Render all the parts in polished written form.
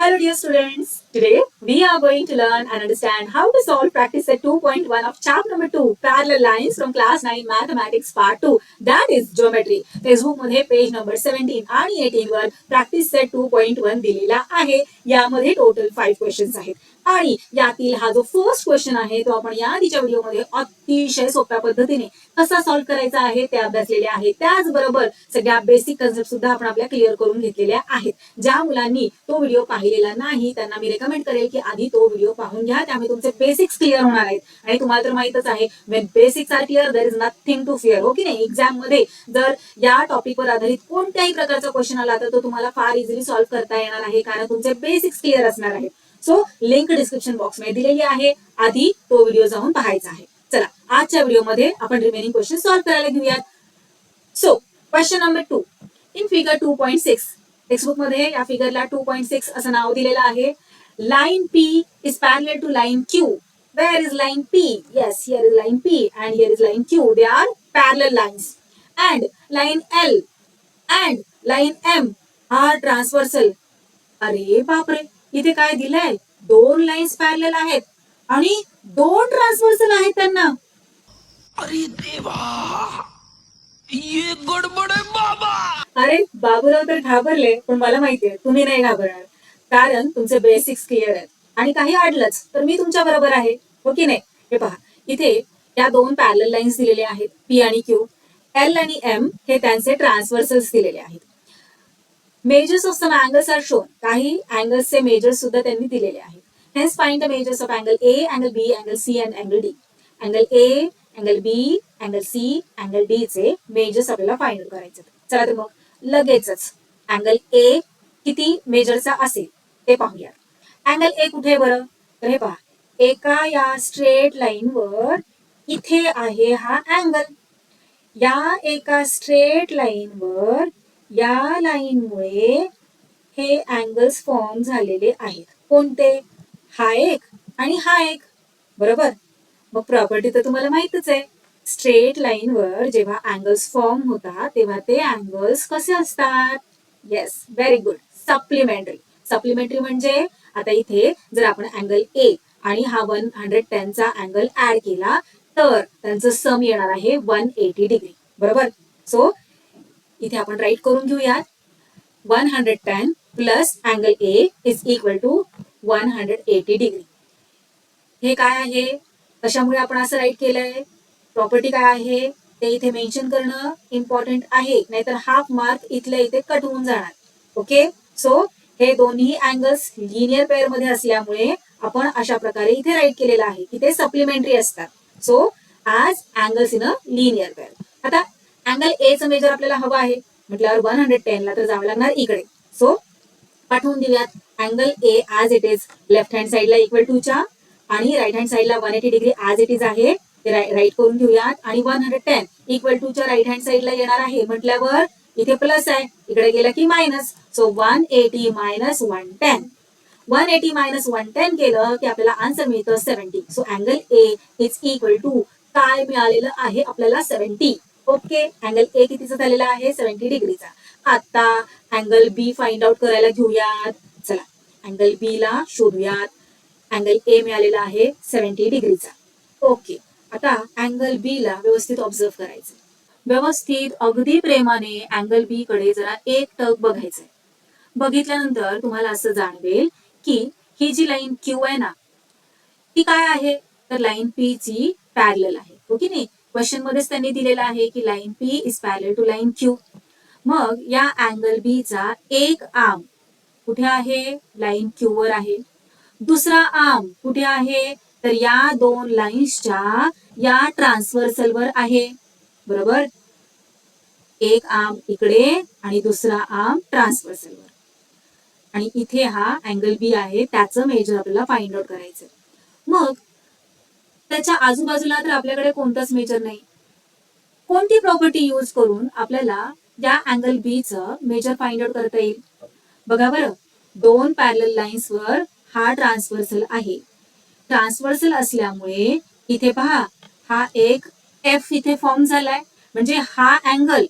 Hello dear students, today we are going to learn and understand how to solve practice set 2.1 of chapter number 2 parallel lines from class 9 mathematics part 2 that is geometry. Facebook मध्ये page number 17 आणि 18 वर practice set 2.1 दिलेला आहे. यामध्ये total 5 questions आहेत आणि यातील हा जो फर्स्ट क्वेश्चन आहे तो आपण या आधीच्या व्हिडिओमध्ये अतिशय सोप्या पद्धतीने कसा सॉल्व्ह करायचा आहे ते अभ्यासलेले आहे. त्याचबरोबर सगळ्या बेसिक कन्सेप्ट सुद्धा आपण आपल्या क्लिअर करून घेतलेल्या आहेत. ज्या मुलांनी तो व्हिडिओ पाहिलेला नाही त्यांना मी रेकमेंड करेल की आधी तो व्हिडिओ पाहून घ्या. त्यामुळे तुमचे बेसिक्स क्लिअर होणार आहेत आणि तुम्हाला तर माहितच आहे when basics are clear there is nothing to fear. हो की नाही? एक्झाम मध्ये जर या टॉपिकवर आधारित कोणत्याही प्रकारचा क्वेश्चन आला तर तो तुम्हाला फार इझिली सॉल्व्ह करता येणार आहे कारण तुमचे बेसिक्स क्लिअर असणार आहेत. सो लिंक डिस्क्रिप्शन बॉक्स मध्ये दिलेली आहे, आधी तो व्हिडिओ जाऊन पाहायचा आहे. चला आजच्या व्हिडिओमध्ये आपण रिमेनिंग क्वेश्चन सॉल्व्ह करायला घेऊयात. So question number 2 in figure 2.6 textbook मध्ये या फिगरला 2.6 असं नाव दिलेलं आहे. Line P is parallel to line Q. Where is line P? Yes, here is line P and here is line Q. They are parallel lines. And line L and line M are transversal. अरे बापरे, इथे काय दिलंय? दोन lines parallel आहेत आणि दोन transversal आहेत त्यांना. अरे देवा, ये गडबड आहे बाबा. अरे बाबूराव तर घाबरले, पण मला माहितीये तुम्ही नाही घाबरणार कारण तुमचे बेसिक्स क्लिअर आहेत आणि काही अडलंच तर मी तुमच्या बरोबर आहे. हो की नाही? हे पहा, इथे या दोन पॅरलल लाईन्स दिलेले आहेत पी आणि क्यू. एल आणि एम हे त्यांचे ट्रान्सव्हर्सल्स दिलेले आहेत. Measures of some angles are shown. काही अँगल्सचे मेजर्स सुद्धा त्यांनी दिलेले आहेत. Hence find the measures of angle A, angle B, angle C and angle D. Angle A, angle B, angle C, angle D चे मेजर्स आपल्याला फाइंड आउट करायचे. चला तर मग लगेचच अँगल ए किती मेजरचा असेल ते पाहूया. अँगल ए कुठे बरं? तर हे पहा, एका या स्ट्रेट लाईनवर इथे आहे हा अँगल. या एका स्ट्रेट लाईनवर या लाईनमुळे हे अँगल्स फॉर्म झालेले आहेत. कोणते? हा एक आणि हा एक. बरोबर? मग प्रॉपर्टी तर तुम्हाला माहितच आहे. स्ट्रेट लाईनवर जेव्हा अँगल्स फॉर्म होतात तेव्हा ते अँगल्स कसे असतात? Yes, very good, supplementary. Supplementary म्हणजे आता इथे जर आपण अँगल ए आणि हा 110 चा अँगल ऍड केला तर त्यांचं सम येणार आहे 180 डिग्री. बरोबर? सो इथे आपण राईट करून घेऊयात. 110 plus angle A is equal to 180 degree. हे काय आहे? कशामुळे आपण असं राईट केलंय? प्रॉपर्टी काय आहे ते इथे मेन्शन करणं इम्पॉर्टंट आहे, नाहीतर हाफ मार्क इथल्या इथे कट होऊन जाणार. ओके, सो हे दोन्ही अँगल्स लिनियर पेअर मध्ये असल्यामुळे आपण अशा प्रकारे इथे राईट केलेलं आहे की ते सप्लिमेंटरी असतात. So as angles in a linear pair. आता अँगल ए चं मेजर आपल्याला हवं आहे म्हटल्यावर 110 ला तर जावं लागणार इकडे. सो पाठवून देऊयात angle A as it is left hand साईडला इक्वल टू च्या आणि राईट हँड साईडला 180 डिग्री ॲज इट इज आहे ते राईट करून घेऊयात. आणि 110 इक्वल टू च्या राईट हँड साईडला येणार आहे म्हटल्यावर इथे प्लस आहे, इकडे गेला की मायनस. So 180 minus 110. 180 मायनस 110 केलं की आपल्याला आन्सर मिळतं 70. So angle A is equal to काय मिळालेलं आहे आपल्याला? 70. ओके, अँगल ए कितीचा झालेला आहे? 70 डिग्रीचा. आता अँगल बी फाइंड आउट करायला घेऊयात. चला अँगल बी ला शोधूयात. अँगल ए मिळालेला आहे 70 डिग्रीचा. ओके, आता अँगल बी ला व्यवस्थित ऑब्झर्व करायचं. व्यवस्थित अगदी प्रेमाने अँगल बी कडे जरा एक टक बघायचंय. बघितल्यानंतर तुम्हाला असं जाणवेल की ही जी लाईन क्यू आहे ना ती काय आहे? तर लाईन पी ची पॅरलल आहे. हो की नाही? क्वेश्चन मध्येच त्यांनी दिलेलं आहे की line P is parallel to line Q. मग या अँगल बी चा एक आर्म कुठे आहे? लाईन क्यू वर आहे. दुसरा आर्म कुठे आहे? तर या दोन लाईन्सच्या या ट्रान्सव्हर्सल वर आहे. बरोबर? एक आर्म इकडे आणि दुसरा आर्म ट्रान्सव्हर्सल वर. आणि इथे हा अँगल बी आहे त्याचं मेजर आपल्याला फाइंड आउट करायचं. मग त्याच्या आजूबाजूला तर आपल्याकडे कोणतंच मेजर नाही. कोणती प्रॉपर्टी यूज करून आपल्याला या अँगल बी चं मेजर फाइंड आउट करता येईल? बघा बरं, दोन पॅरलल लाईन्स वर हा ट्रान्सव्हर्सल आहे. ट्रान्सव्हर्सल असल्यामुळे इथे पहा हा एक एफ इथे फॉर्म झालाय. म्हणजे हा अँगल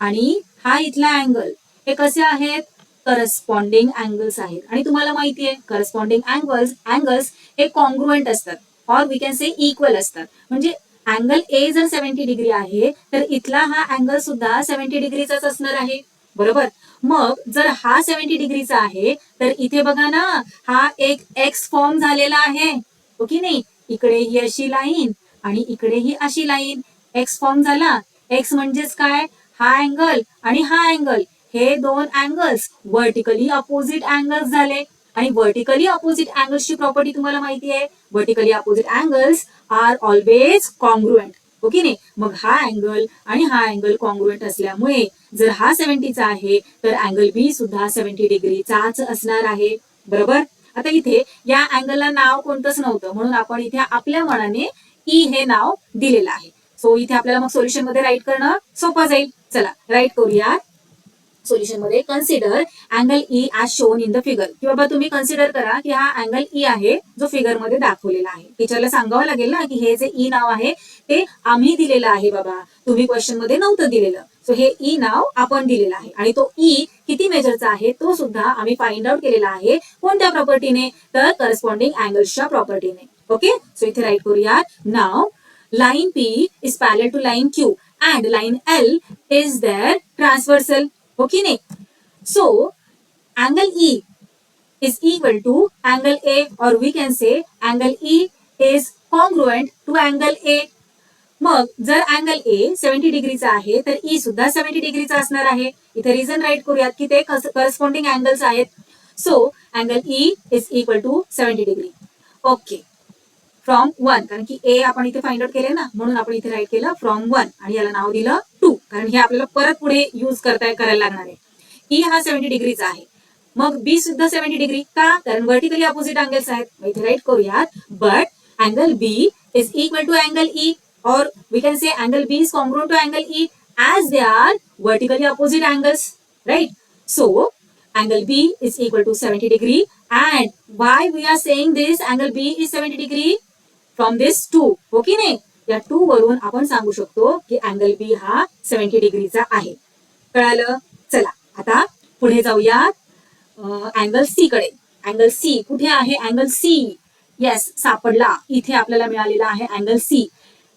आणि हा इथला अँगल हे कसे आहेत? करस्पॉन्डिंग अँगल्स आहेत. आणि तुम्हाला माहिती आहे करस्पॉन्डिंग अँगल्स हे कॉन्ग्रुएंट असतात or we can say equal असतात. म्हणजे अँगल ए जर 70 डिग्री आहे तर इथला हा अँगल सुद्धा 70 डिग्रीचाच असणार आहे. बरोबर. मग जर हा 70 डिग्रीचा आहे तर इथे बघा ना हा एक एक्स फॉर्म झालेला आहे. हो की नाही. इकडे ही अशी लाईन आणि इकडे ही अशी लाईन एक्स फॉर्म झाला. एक्स म्हणजेच काय हा अँगल आणि हा अँगल हे दोन अँगल्स व्हर्टिकली अपोजिट अँगल्स झाले. आणि व्हर्टिकली अपोजिट अँगल्सची प्रॉपर्टी तुम्हाला माहिती आहे. Vertically opposite angles are always congruent. हो की नाही. मग हा अँगल आणि हा अँगल कॉन्ग्रुएंट असल्यामुळे जर हा 70चा आहे तर अँगल बी सुद्धा 70 डिग्रीचाच असणार आहे. बरोबर. आता इथे या अँगलला नाव कोणतंच नव्हतं म्हणून आपण इथे आपल्या मनाने ई हे नाव दिलेलं आहे. सो इथे आपल्याला मग सोल्युशन मध्ये राईट करणं सोपं जाईल. चला राईट करूया. सोल्युशन मध्ये consider angle E as shown in the figure. की बाबा तुम्ही कन्सिडर करा की हा अँगल ई आहे जो फिगर मध्ये दाखवलेला आहे. टीचरला सांगावं लागेल ना की हे जे ई नाव आहे ते आम्ही दिलेलं आहे बाबा, तुम्ही क्वेश्चन मध्ये नव्हतं दिलेलं. सो हे ई नाव आपण दिलेलं आहे आणि तो ई किती मेजरचा आहे तो सुद्धा आम्ही फाइंड आउट केलेला आहे. कोणत्या प्रॉपर्टीने तर करस्पॉन्डिंग अँगल्सच्या प्रॉपर्टीने. ओके. सो इथे राईट करूया. नाव line P is parallel to line Q and line L is their transversal. हो की नाही. So angle E is equal to angle A or we can say angle E is congruent to angle A. मग जर angle A 70 डिग्रीचा आहे तर E सुद्धा 70 डिग्रीचा असणार आहे. इथे रिझन राईट करूयात की ते करस्पॉन्डिंग अँगल्स आहेत. So angle E is equal to 70 degree. Okay. From 1 कारण की ए आपण इथे फाइंड आउट केले ना म्हणून आपण इथे राईट केलं फ्रॉम 1 आणि याला नाव दिलं 2 कारण हे आपल्याला परत पुढे युज करायला लागणार आहे. ई हा 70 डिग्रीचा आहे. मग बी सुद्धा 70 डिग्री का कारण व्हर्टिकली अपोजिट अँगल्स आहेत. इथे राईट करूयात. But angle B is equal to angle E और we can say angle B is congruent to angle E as they are vertically opposite angles, right? So angle B is equal to 70 degree. And why we are saying this angle B is 70 degree? From this 2. हो की नाही. या 2 वरून आपण सांगू शकतो की angle बी हा 70 डिग्रीचा आहे. कळालं. चला आता पुढे जाऊयात अँगल सी कडे. अँगल सी कुठे आहे. अँगल सी येस सापडला. इथे आपल्याला मिळालेला आहे अँगल सी.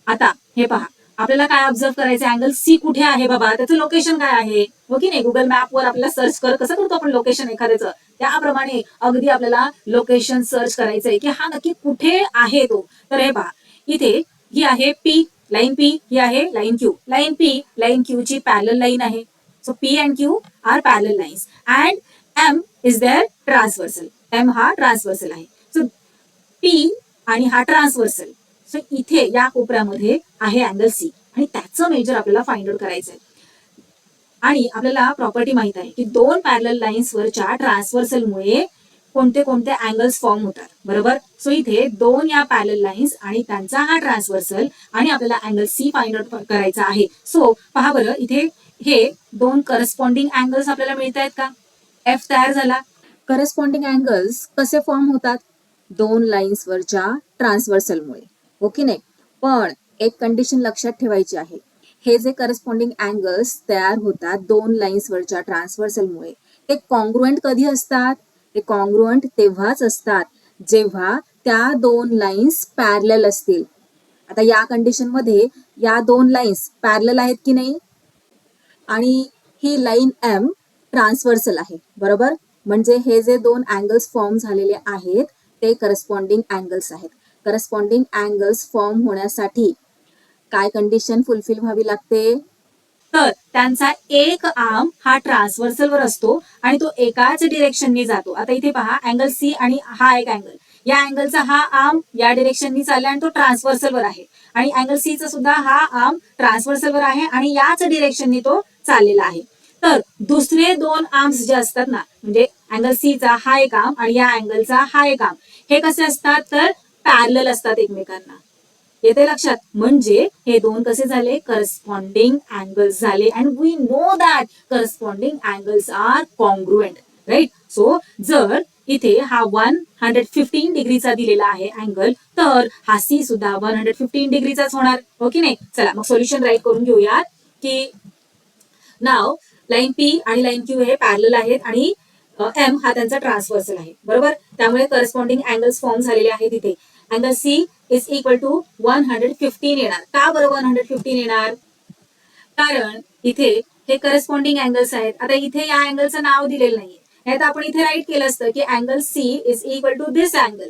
आता हे पहा आपल्याला काय ऑब्झर्व करायचं अँगल सी कुठे आहे बाबा त्याचं लोकेशन काय आहे. हो की नाही. गुगल मॅपवर आपल्याला सर्च कसं करतो आपण लोकेशन एखाद्याचं त्याप्रमाणे अगदी आपल्याला लोकेशन सर्च करायचंय की हा नक्की कुठे आहे तो. तर हे पहा इथे ही आहे पी लाईन पी ही आहे line Q. Line P line Q ची पॅरलल लाईन आहे. So P and Q are parallel lines and M is their transversal. M हा ट्रान्सव्हर्सल आहे. सो पी आणि हा ट्रान्सव्हर्सल. सो इथे या कोपऱ्यामध्ये आहे अँगल सी आणि त्याचं मेजर आपल्याला फाइंड आउट करायचं आहे. आणि आपल्याला प्रॉपर्टी माहित आहे की दोन पॅरलल लाईन्स वरच्या ट्रान्सव्हर्सलमुळे कोणते कोणते अँगल्स फॉर्म होतात. बरोबर. सो इथे दोन या पॅरलल लाईन्स आणि त्यांचा हा ट्रान्सव्हर्सल आणि आपल्याला अँगल सी फाइंड आउट करायचा आहे. सो पहा बरं इथे हे दोन करस्पॉन्डिंग अँगल्स आपल्याला मिळत आहेत का. एफ तयार झाला. करस्पॉन्डिंग अँगल्स कसे फॉर्म होतात. दोन लाईन्स वरच्या ट्रान्सव्हर्सलमुळे. हो की नाही. पण एक कंडिशन लक्षात ठेवायची आहे. हे जे करस्पॉन्डिंग अँगल्स तयार होतात दोन लाईन्स वरच्या ट्रान्सव्हर्सलमुळे ते कॉन्ग्रुएंट कधी असतात. ते कॉन्ग्रुएंट तेव्हाच असतात जेव्हा त्या दोन लाईन्स पॅरलल असतील. आता या कंडिशन मध्ये या दोन लाईन्स पॅरलल आहेत की नाही आणि ही लाईन एम ट्रान्सव्हर्सल आहे. बरोबर. म्हणजे हे जे दोन अँगल्स फॉर्म झालेले आहेत ते करस्पॉन्डिंग अँगल्स आहेत. करस्पॉन्डिंग अँगल्स फॉर्म होण्यासाठी काय कंडिशन फुलफिल व्हावी लागते. तर त्यांचा एक आर्म हा ट्रान्सव्हर्सल वर असतो आणि तो एकाच डिरेक्शननी जातो. आता इथे पहा अँगल सी आणि हा एक अँगल या अँगलचा हा आर्म या डिरेक्शननी चालला आणि तो ट्रान्सव्हर्सल वर आहे आणि अँगल सी चा सुद्धा हा आर्म ट्रान्सव्हर्सल वर आहे आणि याच डिरेक्शननी तो चाललेला आहे. तर दुसरे दोन आर्म्स जे असतात ना म्हणजे अँगल सी चा हा एक आर्म आणि या अँगलचा हा एक आर्म हे कसे असतात तर पॅरलल असतात एकमेकांना. येते लक्षात. म्हणजे हे दोन कसे झाले करस्पॉन्डिंग अँगल्स झाले and we know that corresponding angles are congruent. Right. So जर इथे हा 115 डिग्रीचा दिलेला आहे अँगल तर हा सी सुद्धा 115 डिग्रीचाच होणार. हो की नाही. चला मग सोल्युशन राईट करून घेऊयात की नाव लाईन पी आणि लाईन क्यू हे पॅरलल आहेत आणि एम हा त्यांचा ट्रान्सव्हर्सल आहे, बरोबर. त्यामुळे करस्पॉन्डिंग अँगल्स फॉर्म झालेले आहेत इथे. Angle C is equal to 115 येणार. का बरं 115 येणार? कारण इथे हे करस्पॉन्डिंग अँगल्स आहेत. आता इथे या अँगलचं नाव दिलेलं नाहीये, नाही तर आपण इथे राईट केलं असतं की angle C is equal to this angle,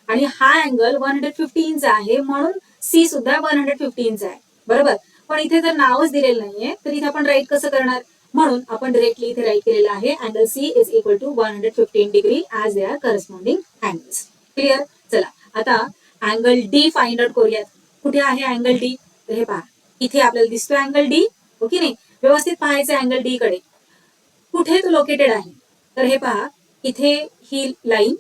आणि हा अँगल 115 चा आहे म्हणून सी सुद्धा 115 चा आहे, बरोबर. पण इथे जर नावच दिलेलं नाहीये तर इथे आपण राईट कसं करणार? म्हणून आपण डायरेक्टली इथे राईट केलेलं आहे angle C is equal to 115 degree as they are corresponding angles. Clear? चला आता अँगल डी फाइंड आउट करूयात. कुठे आहे अँगल डी? तर हे पहा, इथे आपल्याला दिसतोय अँगल डी, ओके नाही? व्यवस्थित पाहायचं अँगल डी कडे. कुठे तो लोकेटेड आहे? तर हे पहा, इथे ही लाईन,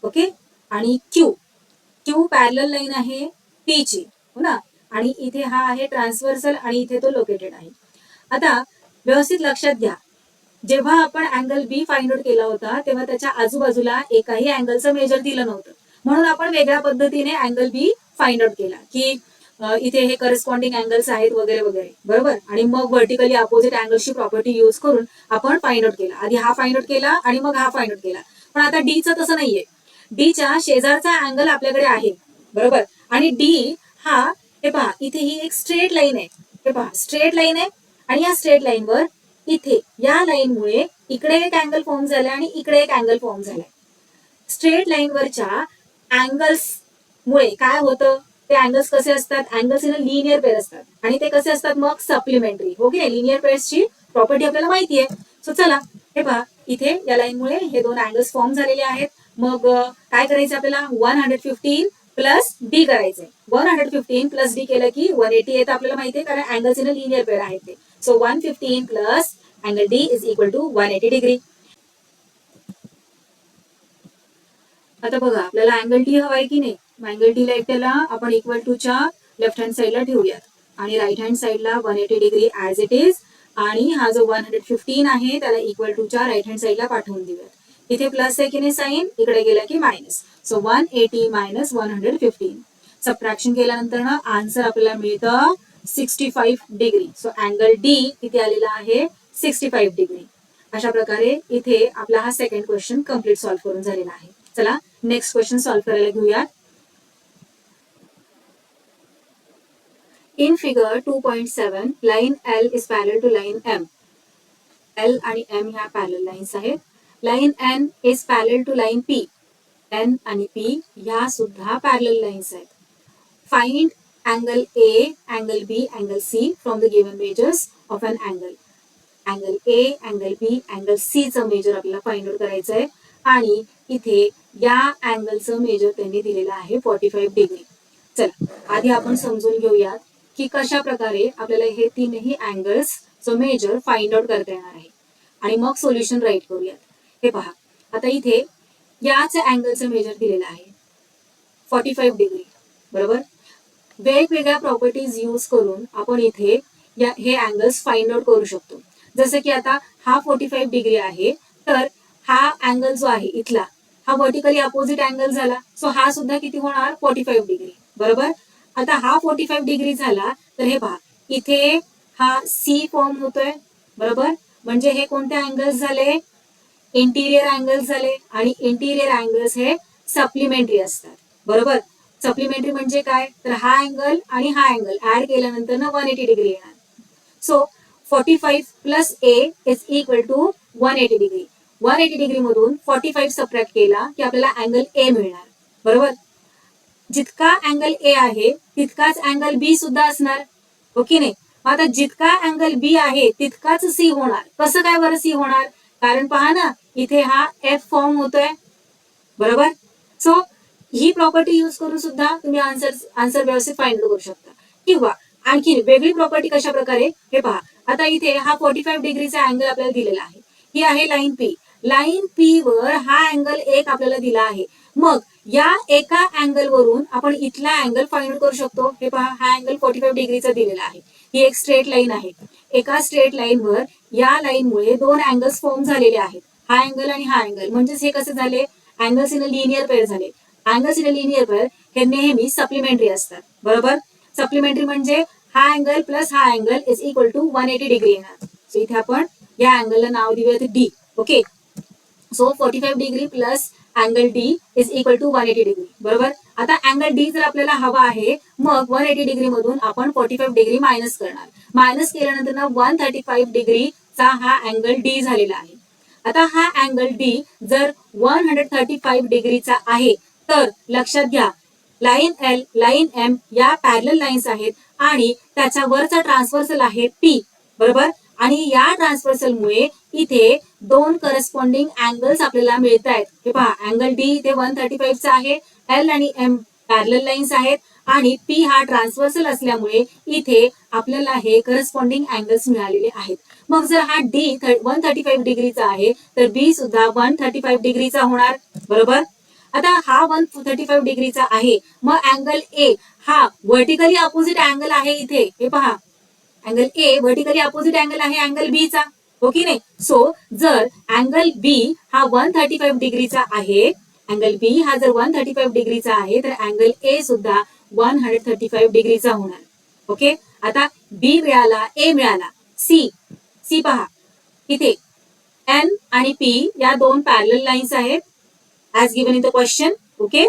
ओके, आणि क्यू पॅरलल लाईन आहे पी ची, हो ना, आणि इथे हा आहे ट्रान्सव्हर्सल आणि इथे तो लोकेटेड आहे. आता व्यवस्थित लक्षात घ्या, जेव्हा आपण अँगल बी फाइंड आउट केला होता तेव्हा त्याच्या आजूबाजूला एकाही अँगलचं मेजर दिलं नव्हतं, म्हणून आपण वेगळ्या पद्धतीने अँगल बी फाइंड आउट केला की इथे हे करस्पॉन्डिंग अँगल्स आहेत वगैरे वगैरे, बरोबर. आणि मग व्हर्टिकली अपोजिट अँगल्सची प्रॉपर्टी यूज करून आपण फाइंड आउट केला. आधी हा फाइंड आउट केला आणि मग हा फाइंड आउट केला. पण आता डीचं तसं नाहीये. डीच्या शेजारचा अँगल आपल्याकडे आहे, बरोबर. आणि डी हा, हे पहा, इथे ही एक स्ट्रेट लाईन आहे. हे पहा, स्ट्रेट लाईन आहे आणि या स्ट्रेट लाईनवर इथे या लाईनमुळे इकडे एक अँगल फॉर्म झालाय आणि इकडे एक अँगल फॉर्म झालाय. स्ट्रेट लाईनवरच्या अँगल्स मुळे काय होतं? ते अँगल्स कसे असतात? Angles in a linear pair असतात आणि ते कसे असतात मग? सप्लिमेंटरी. हो की नाही? लिनियर पेअर्सची प्रॉपर्टी आपल्याला माहिती आहे. सो चला, हे पहा, इथे या लाईनमुळे हे दोन अँगल्स फॉर्म झालेले आहेत. मग काय करायचं आपल्याला? 115 प्लस डी करायचंय. 115 प्लस डी केलं की 180 येतं, आपल्याला माहिती आहे, कारण angles in a linear pair आहेत ते. So 115 plus angle D is equal to 180 degree. आता बघा, आपल्याला अँगल डी हवाय की नाही? अँगल डी ला एकट्याला आपण इक्वल टू च्या लेफ्ट हँड साईडला ठेवूयात आणि राईट हँड साईडला 180 डिग्री ऍज इट इज, आणि हा जो 115 आहे त्याला इक्वल टू च्या राईट हँड साईडला पाठवून देऊयात. इथे प्लस आहे की नाही साईन? इकडे गेला की मायनस. So 180 minus 115. सबट्रॅक्शन केल्यानंतर ना आन्सर आपल्याला मिळतं 65 डिग्री. सो अँगल डी किती आलेला आहे? 65 डिग्री. अशा प्रकारे इथे आपला हा सेकंड क्वेश्चन कम्प्लीट सॉल्व्ह करून झालेला आहे. चला नेक्स्ट क्वेश्चन सॉल्व्ह करायला घेऊयात. In figure 2.7 line L is parallel to line M. L आणि एम ह्या पॅरल लाईन्स आहेत. Line N is parallel to line P. N आणि पी ह्या सुद्धा पॅरल लाईन्स आहेत. Find angle A, angle B, angle C from the given measures of an angle. Angle A, angle B, angle C चं measure आपल्याला find out करायचं आहे आणि इथे या अँगलचं मेजर त्यांनी दिलेलं आहे 45 डिग्री. चला आधी आपण समजून घेऊयात की कशा प्रकारे आपल्याला हे तीनही अँगल्सचं मेजर फाइंड आउट करता येणार आहे आणि मग सोल्युशन राईट करूयात. हे पहा, आता इथे याच अँगलचं मेजर दिलेलं आहे 45 डिग्री, बरोबर. वेगवेगळ्या प्रॉपर्टीज यूज करून आपण इथे हे अँगल्स फाइंड आउट करू शकतो. जसं की आता हा 45 डिग्री आहे, तर हा अँगल जो आहे इथला हा व्हर्टिकली अपोजिट अँगल झाला. सो हा सुद्धा किती होणार? 45 डिग्री, बरोबर. आता हा 45 डिग्री झाला तर हे पहा, इथे हा सी फॉर्म होतोय, बरोबर. म्हणजे हे कोणते अँगल्स झाले? इंटिरियर अँगल्स झाले, आणि इंटिरियर अँगल्स हे सप्लिमेंटरी असतात, बरोबर. सप्लिमेंटरी म्हणजे काय? तर हा अँगल आणि हा अँगल ऍड केल्यानंतर ना 180 डिग्री येणार. So 45 plus A is equal to 180 degree. 180 degree मधून 45 सबट्रॅक्ट केला की आपल्याला अँगल ए मिळणार, बरोबर. जितका अँगल ए आहे तितकाच अँगल बी सुद्धा असणार, ओके नाही? आता जितका अँगल बी आहे तितकाच सी होणार. कसं काय बरं सी होणार? कारण पहा ना, इथे हा एफ फॉर्म होतोय, बरोबर. सो ही प्रॉपर्टी यूज करून सुद्धा तुम्ही आन्सर व्यवस्थित फाइंड करू शकता. किंवा आणखी वेगळी प्रॉपर्टी कशा प्रकारे? हे पहा, आता इथे हा 45 डिग्रीचा अँगल आपल्याला दिलेला आहे. ही आहे लाईन पी. लाईन पी वर हा अँगल एक आपल्याला दिला आहे. मग या एका अँगल वरून आपण इथला अँगल फाइंड करू शकतो. हे पहा, हा अँगल 45 डिग्रीचा दिलेला आहे. ही एक स्ट्रेट लाईन आहे. एका स्ट्रेट लाईनवर या लाईनमुळे दोन अँगल्स फॉर्म झालेले आहेत, हा अँगल आणि हा अँगल. म्हणजेच हे कसे झाले? Angles in a linear pair झाले. Angles in a linear pair हे नेहमी सप्लिमेंटरी असतात, बरोबर. सप्लिमेंटरी म्हणजे हा अँगल प्लस हा angle is equal to 180 degree येणार. सो इथे आपण या अँगलला नाव देऊयात D, okay. So 45 degree plus angle D is equal to 180 degree. बरोबर. आता अँगल डी जर आपल्याला हवा आहे, मग 180 डिग्री मधून आपण 45 डिग्री मायनस करणार. मायनस केल्यानंतर 135 डिग्रीचा हा अँगल डी झालेला आहे. आता हा अँगल डी जर 135 डिग्रीचा आहे, तर लक्षात घ्या लाईन एल लाईन एम या पॅरलल लाईन्स आहेत आणि त्याच्या वरचा ट्रान्सव्हर्सल आहे पी. बरोबर. आणि या ट्रान्सव्हर्सलमुळे इथे दोन करस्पॉन्डिंग अँगल्स आपल्याला मिळत आहेत. हे पहा, अँगल डी इथे 135 चा आहे, एल आणि एम पॅरलल लाईन्स आहेत आणि पी हा ट्रान्सव्हर्सल असल्यामुळे इथे आपल्याला हे करस्पॉन्डिंग अँगल्स मिळालेले आहेत. मग जर हा डी 135 डिग्रीचा आहे, तर बी सुद्धा 135 डिग्रीचा होणार. बरोबर. आता हा 135 डिग्रीचा आहे, मग अँगल ए हा व्हर्टिकली अपोजिट अँगल आहे इथे. हे पहा, angle A vertically opposite angle आहे अँगल बी चा. हो की नाही. सो जर अँगल बी हा 135 डिग्रीचा आहे, अँगल बी हा जर 135 डिग्रीचा आहे, तर अँगल ए सुद्धा 135 डिग्रीचा होणार. ओके. आता बी मिळाला, ए मिळाला, सी सी पहा इथे एन आणि पी या दोन पॅरलल लाईन्स आहेत as given in the question. Okay.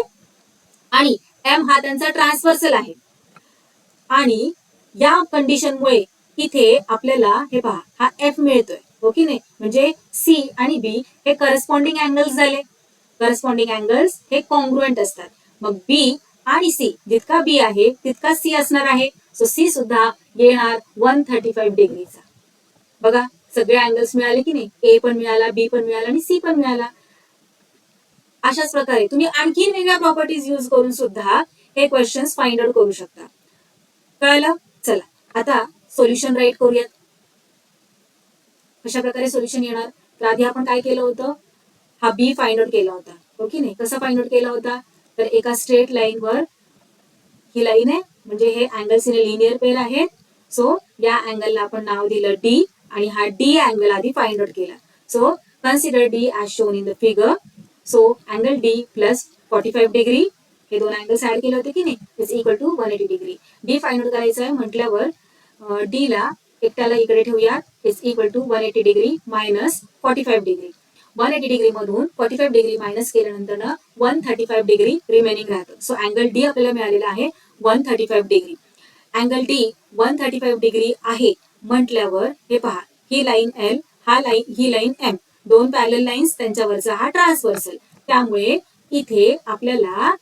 आणि एम हा त्यांचा ट्रान्सव्हर्सल आहे. आणि या कंडिशनमुळे इथे आपल्याला हे पहा हा एफ मिळतोय. हो की नाही. म्हणजे सी आणि बी हे करस्पॉन्डिंग अँगल्स झाले. करस्पॉन्डिंग अँगल्स हे कॉन्ग्रुएंट असतात. मग बी आणि सी, जितका बी आहे तितका सी असणार आहे. सो सी सुद्धा येणार 135 डिग्रीचा. बघा, सगळे अँगल्स मिळाले की नाही. ए पण मिळाला, बी पण मिळाला आणि सी पण मिळाला. अशाच प्रकारे तुम्ही आणखीन वेगळ्या प्रॉपर्टीज यूज करून सुद्धा हे क्वेश्चन्स फाइंड आउट करू शकता. कळलं. चला आता सोल्युशन राईट करूयात. कशा प्रकारे सोल्युशन येणार. तर आधी आपण काय केलं होतं, हा बी फाइंड आउट केला होता. ओके नाही. कसा फाइंड आउट केला होता, तर एका स्ट्रेट लाईन वर ही लाईन आहे, म्हणजे हे अँगल्स इन लिनियर पेअर आहेत. सो या अँगलला आपण नाव दिलं डी आणि हा डी अँगल आधी फाइंड आउट केला. So consider D as shown in the figure. So angle D plus 45 degree, हे दोन अँगल्स ऍड केले होते की नाही, is equal to 180 degree. D find out करायचं आहे म्हटल्यावर डी ला एकट्याला इकडे ठेवूयात, is equal to 180 degree minus 45 degree. 180 degree मधून 45 डिग्री मायनस केल्यानंतर 135 डिग्री रिमेनिंग राहतं. सो अँगल डी आपल्याला मिळालेला आहे 135 डिग्री. अँगल डी 135 डिग्री आहे म्हटल्यावर हे पहा, ही लाईन एल ही लाईन एम, दोन पॅरलल लाईन्स, त्यांच्यावरचा हा ट्रान्सव्हर्सल. त्यामुळे इथे आपल्याला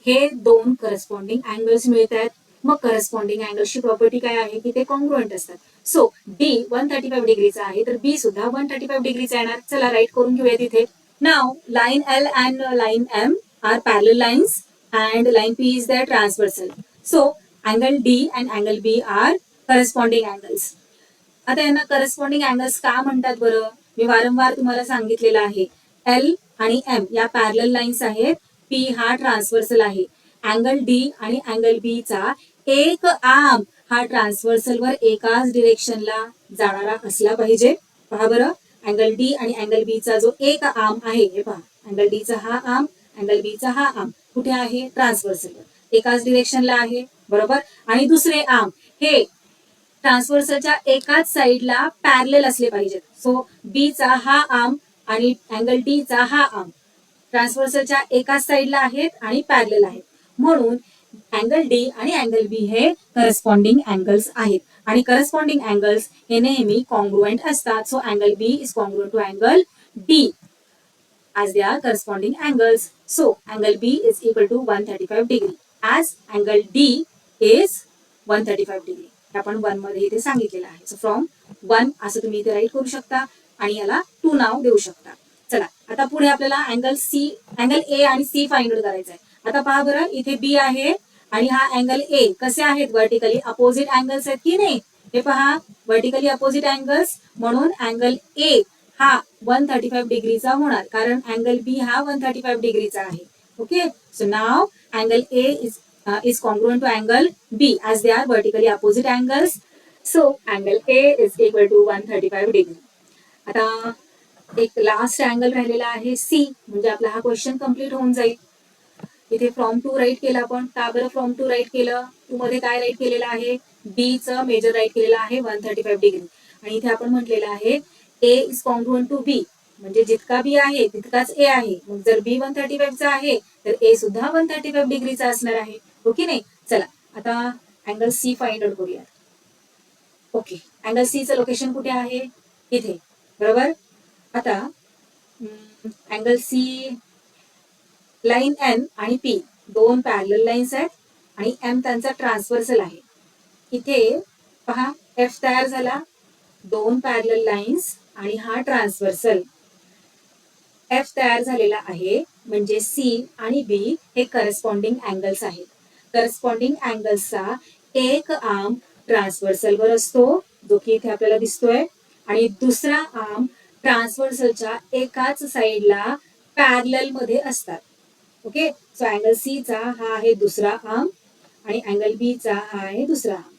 हे दोन करस्पॉन्डिंग अँगल्स मिळत आहेत. मग करस्पॉन्डिंग अँगल्सची प्रॉपर्टी काय आहे की ते कॉन्ग्रुएंट असतात. सो डी 135 डिग्रीचा आहे, तर बी सुद्धा 135 डिग्रीचा येणार. चला राईट करून घेऊया तिथे. नाव line L and line M are parallel lines and line P is their transversal. So angle D and angle B are corresponding angles. आता यांना करस्पॉन्डिंग अँगल्स का म्हणतात बरं. मी वारंवार तुम्हाला सांगितलेलं आहे, एल आणि एम या पॅरलल लाईन्स आहेत, पी हा ट्रान्सव्हर्सल आहे. अँगल डी आणि अँगल बी चा एक आर्म हा ट्रान्सव्हर्सल वर एकाच डिरेक्शनला जाणारा असला पाहिजे. पहा बरं, अँगल डी आणि अँगल बी चा जो एक आर्म आहे, हे पहा, अँगल डी चा हा आर्म, अँगल बी चा हा आर्म कुठे आहे, ट्रान्सव्हर्सल वर, एकाच डिरेक्शनला आहे. बरोबर. आणि दुसरे आर्म हे ट्रान्सव्हर्सलच्या एकाच साइडला पॅरलेल असले पाहिजेत. सो बी चा हा आर्म आणि अँगल डी चा हा आर्म ट्रान्सव्हर्सलच्या एकाच साइडला आहेत आणि पॅरलेल आहेत. म्हणून अँगल डी आणि अँगल बी हे करस्पॉन्डिंग अँगल्स आहेत आणि करस्पॉन्डिंग अँगल्स हे नेहमी कॉन्ग्रुएंट असतात. So angle B is congruent to angle D as they are corresponding angles. So angle B is equal to 135 degree as angle D is 135 degree. आपण 1 मध्ये इथे सांगितलेलं आहे. सो फ्रॉम 1 असं तुम्ही इथे राईट करू शकता आणि याला 2 नाव देऊ शकता. चला आता पुढे आपल्याला अँगल ए आणि सी फाइंड आउट करायचा आहे. आता पहा बरं, इथे बी आहे आणि हा अँगल ए कसे आहेत, व्हर्टिकली अपोजिट अँगल्स आहेत की नाही. हे पहा, व्हर्टिकली अपोजिट अँगल्स, म्हणून अँगल ए हा 135 डिग्रीचा होणार, कारण अँगल बी हा 135 डिग्रीचा आहे. Okay. So now angle A is congruent to angle B as they are vertically opposite angles. So angle A is equal to 135 degree. आता एक लास्ट अँगल राहिलेला आहे C, म्हणजे आपला हा क्वेश्चन कम्प्लीट होऊन जाईल. इथे फ्रॉम टू राईट केलं आपण. का बरं फ्रॉम टू राईट केलं, टू मध्ये काय राईट केलेलं आहे, B चं मेजर राईट केलेलं आहे 135 डिग्री आणि इथे आपण म्हटलेलं आहे A is congruent to B. म्हणजे जितका बी आहे तितकाच ए आहे. मग जर बी 135 चा आहे तर ए सुद्धा 135 डिग्रीचा असणार आहे. हो की नाही? चला आता अँगल सी फाइंड आउट करूया. ओके, अँगल सी चं लोकेशन कुठे आहे? इथे, बरोबर. आता अँगल सी, लाईन एन आणि पी दोन पॅरलल लाईन्स आहेत आणि एम त्यांचा ट्रान्सव्हर्सल आहे. इथे पहा एफ तयार झाला, दोन पॅरलल लाईन्स आणि हा ट्रान्सव्हर्सल. एफ तयार झालेला आहे म्हणजे सी आणि बी हे करस्पॉन्डिंग अँगल्स आहेत. करस्पॉन्डिंग अँगल्सचा एक आर्म ट्रान्सव्हर्सल वर असतो, जो की इथे आपल्याला दिसतोय, आणि दुसरा आर्म ट्रान्सव्हर्सलच्या एकाच साइडला पॅरलल मध्ये असतात. ओके, सो अँगल सी चा हा आहे दुसरा आर्म आणि अँगल बी चा हा आहे दुसरा आर्म.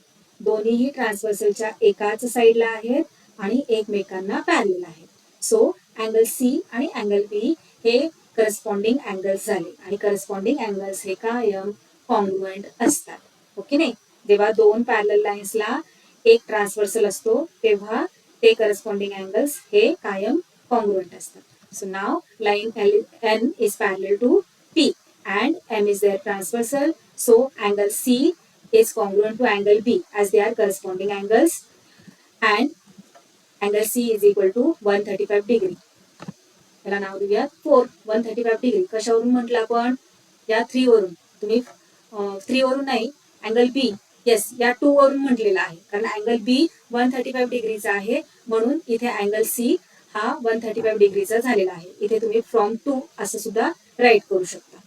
दोन्हीही ट्रान्सव्हर्सलच्या एकाच साइडला आहेत आणि एकमेकांना पॅरलल आहेत. सो अँगल सी आणि अँगल बी हे करस्पॉन्डिंग अँगल्स झाले आणि करस्पॉन्डिंग अँगल्स हे कायम कॉन्ग्रुएंट असतात. ओके नाही, जेव्हा दोन पॅरलल लाईन्सला एक ट्रान्सव्हर्सल असतो तेव्हा ते करस्पॉन्डिंग अँगल्स हे कायम कॉन्ग्रुएंट असतात. So now line N is parallel to P and M is their transversal. So angle C is congruent to angle B as they are corresponding angles and angle C is equal to 135 degree. त्याला नाव देऊया 135 degree. कशावरून म्हटलं आपण? या 3 वरून. तुम्ही 3 वरून नाही, अँगल बी, येस, या 2 वरून म्हटलेला आहे, कारण अँगल बी 135 डिग्रीचा आहे म्हणून इथे अँगल सी हा 135 डिग्रीचा झालेला आहे. इथे तुम्ही फ्रॉम 2 असं सुद्धा राईट करू शकता.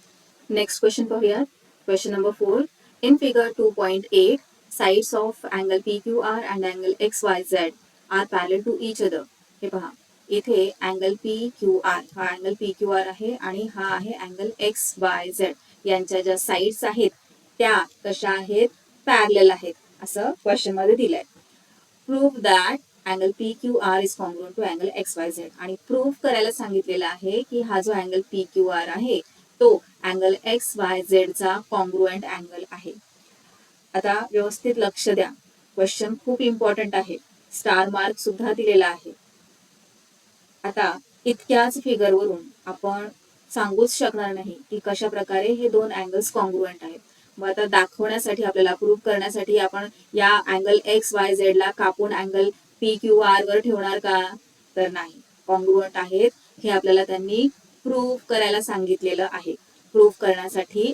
नेक्स्ट क्वेश्चन पाहूया. Question number 4. In figure 2.8 sides of angle P Q R and angle X Y Z are parallel to each other. हे पहा, इथे अँगल पी क्यू आर हा अँगल पी क्यू आर आहे आणि हा आहे अँगल एक्स वाय झेड. यांच्या ज्या साइड्स आहेत त्या कशा आहेत? पॅरलल आहेत, असं क्वेश्चन मध्ये दिलंय. Prove that angle P Q R is congruent to angle X Y Z. आणि प्रूव्ह करायला सांगितलेलं आहे की हा जो अँगल पी क्यू आर आहे तो अँगल एक्स वाय झेड चा कॉन्ग्रुएंट अँगल आहे. आता व्यवस्थित लक्ष द्या, क्वेश्चन खूप इम्पॉर्टंट आहे. स्टार मार्क सुद्धा दिलेला आहे. आता इतक्याच फिगरवरून आपण सांगूच शकणार नाही की कशा प्रकारे हे दोन अँगल्स कॉन्ग्रुएंट आहेत. मग आता दाखवण्यासाठी, आपल्याला प्रूव्ह करण्यासाठी आपण या अँगल एक्स वाय झेड ला कापून अँगल पी क्यू आर वर ठेवणार का? तर नाही, कॉन्ग्रुएंट आहेत हे आपल्याला त्यांनी प्रूव्ह करायला सांगितलेलं आहे. प्रूव्ह करण्यासाठी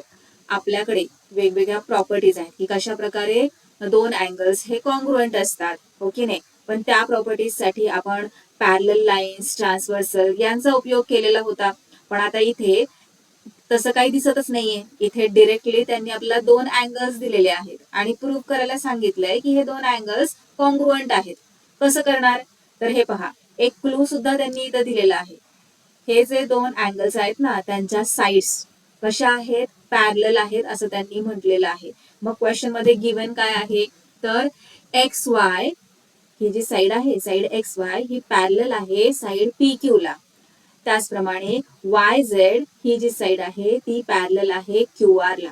आपल्याकडे वेगवेगळ्या प्रॉपर्टीज आहेत की कशा प्रकारे दोन अँगल्स हे कॉन्ग्रुएंट असतात. ओके नाही, पण त्या प्रॉपर्टीज साठी आपण पॅरलल लाईन्स, ट्रान्सव्हर्सल यांचा उपयोग केलेला होता. पण आता इथे तसं काही दिसतच नाहीये. इथे डिरेक्टली त्यांनी आपल्याला दोन अँगल्स दिलेले आहेत आणि प्रूव्ह करायला सांगितलंय की हे दोन अँगल्स कॉन्ग्रुएंट आहेत. कसं करणार? तर हे पहा, एक क्लू सुद्धा त्यांनी इथं दिलेला आहे. हे जे दोन अँगल्स आहेत ना, त्यांच्या साइड्स कशा आहेत? पॅरलल आहेत असं त्यांनी म्हटलेलं आहे. मग क्वेश्चन मध्ये गिवन काय आहे? तर एक्स वाय ही जी साइड आहे, साइड एक्स वाय ही पॅरलल आहे साइड पी क्यू ला. त्याचप्रमाणे वाय झेड ही जी साइड आहे ती पॅरलल आहे क्यू आर ला.